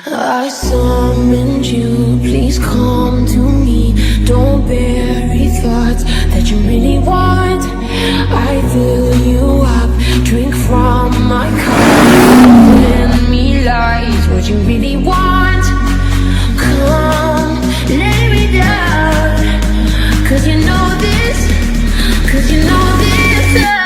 I summoned you, please come to me. Don't bury thoughts that you really want. I fill you up, drink from my cup. Tell me lies, what you really want. Come, lay me down. Cause you know this, cause you know this sound.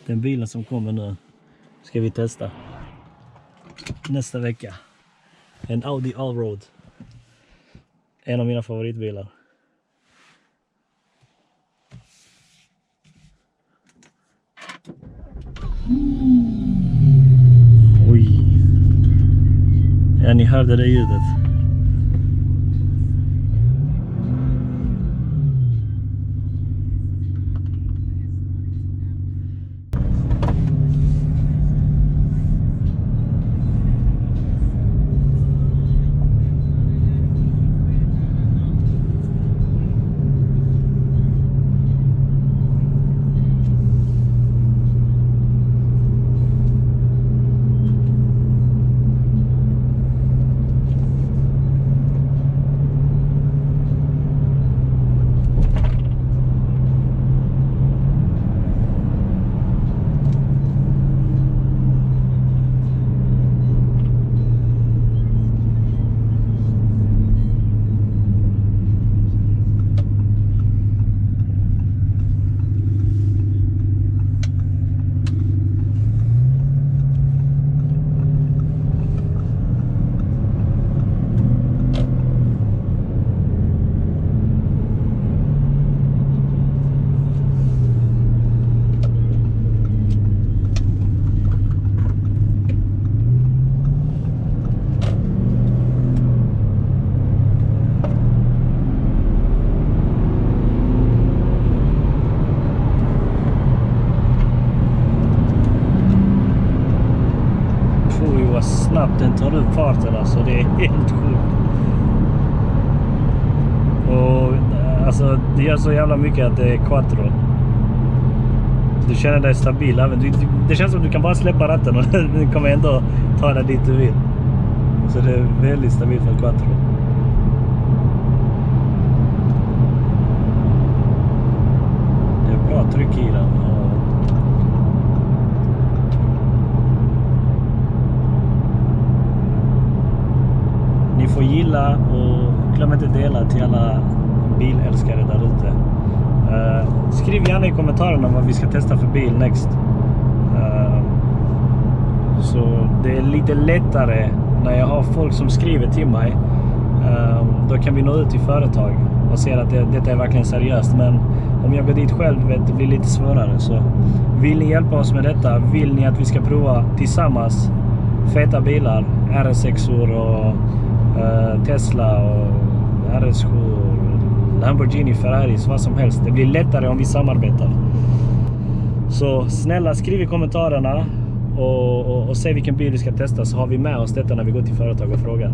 Den bilen som kommer nu ska vi testa nästa vecka. En Audi Allroad. En av mina favoritbilar. Oj. Ja, ni hörde det ljudet. Snabbt den tar upp farten, alltså det är helt sjukt. Och alltså det gör så jävla mycket att det är quattro. Du känner dig stabil även. Det känns som att du kan bara släppa ratten och den kommer ändå ta dig dit du vill. Så det är väldigt stabilt för quattro. Det är bra tryck i den. Ni får gilla och glöm inte dela till alla bilälskare där ute. Skriv gärna i kommentarerna vad vi ska testa för bil next. Så det är lite lättare när jag har folk som skriver till mig. Då kan vi nå ut till företag och se att detta är verkligen seriöst. Men om jag går dit själv vet det blir lite svårare. Så vill ni hjälpa oss med detta? Vill ni att vi ska prova tillsammans feta bilar, RS6-or och Tesla och RS7, Lamborghini, Ferraris, vad som helst. Det blir lättare om vi samarbetar. Så snälla skriv i kommentarerna och säg vilken bil vi ska testa, så har vi med oss detta när vi går till företag och frågar.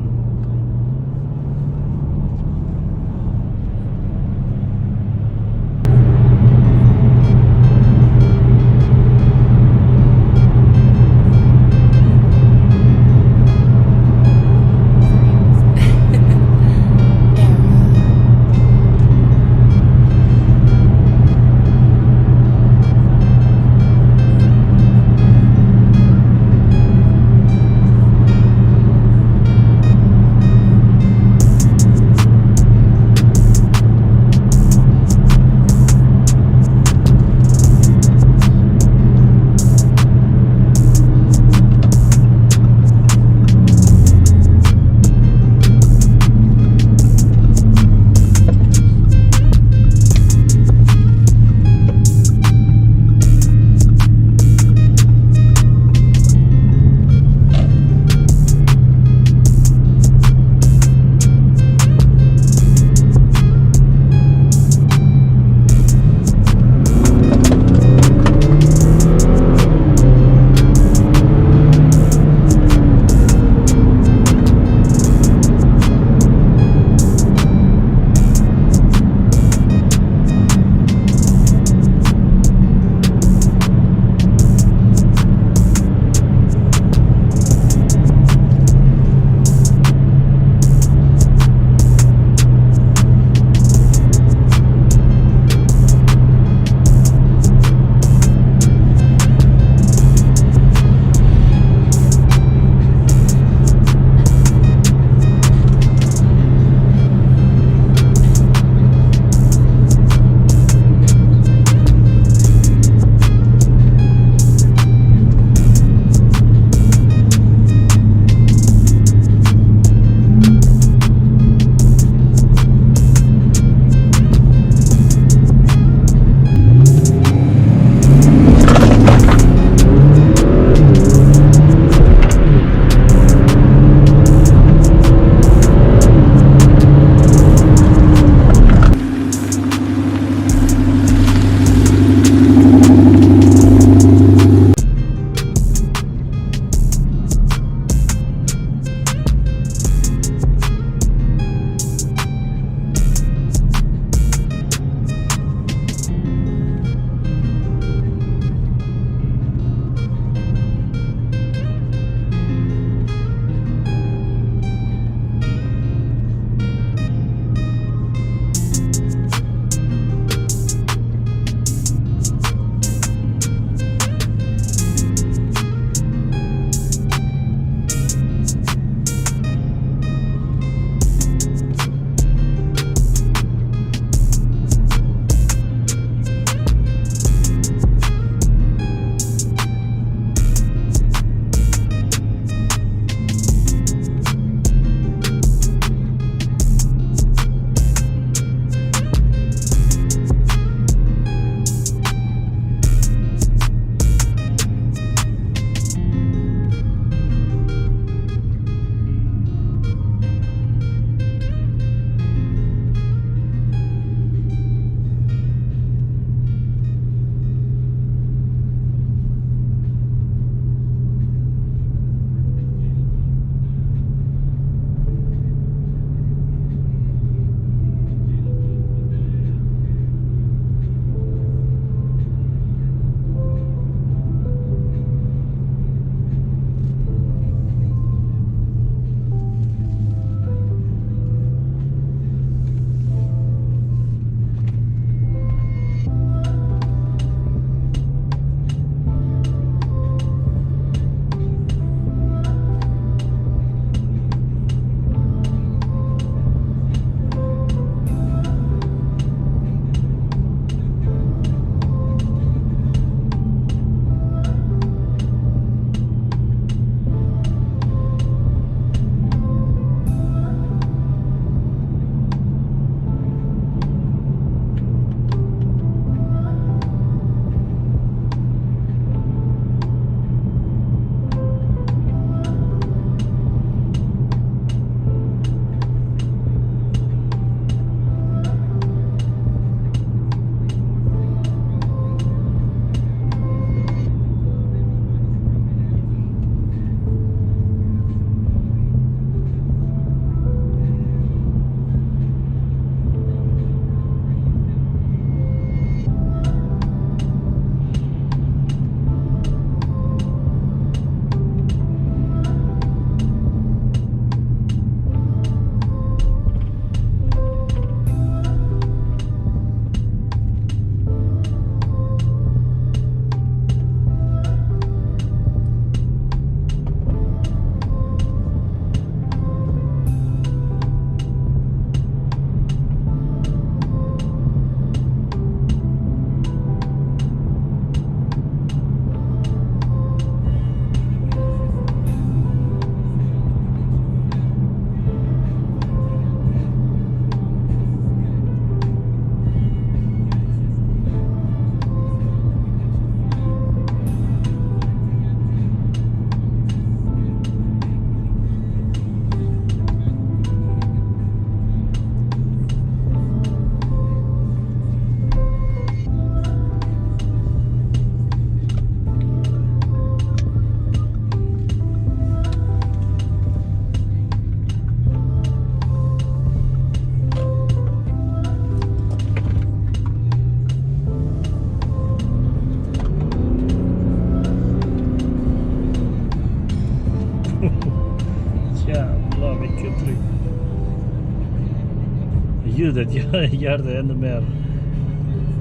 ljudet gör det ännu mer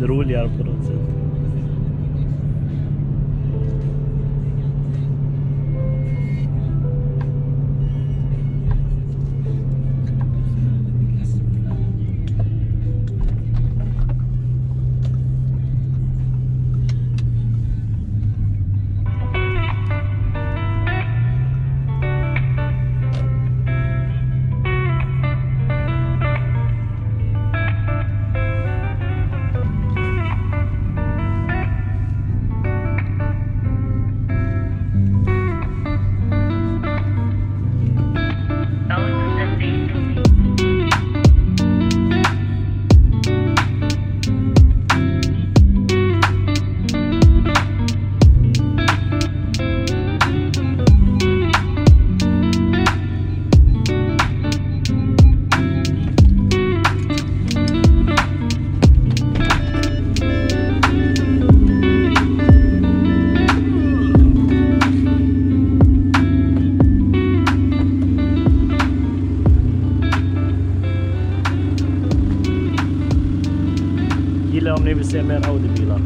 roligare på något sätt. Gilla om ni vill se mer Audi-bilar.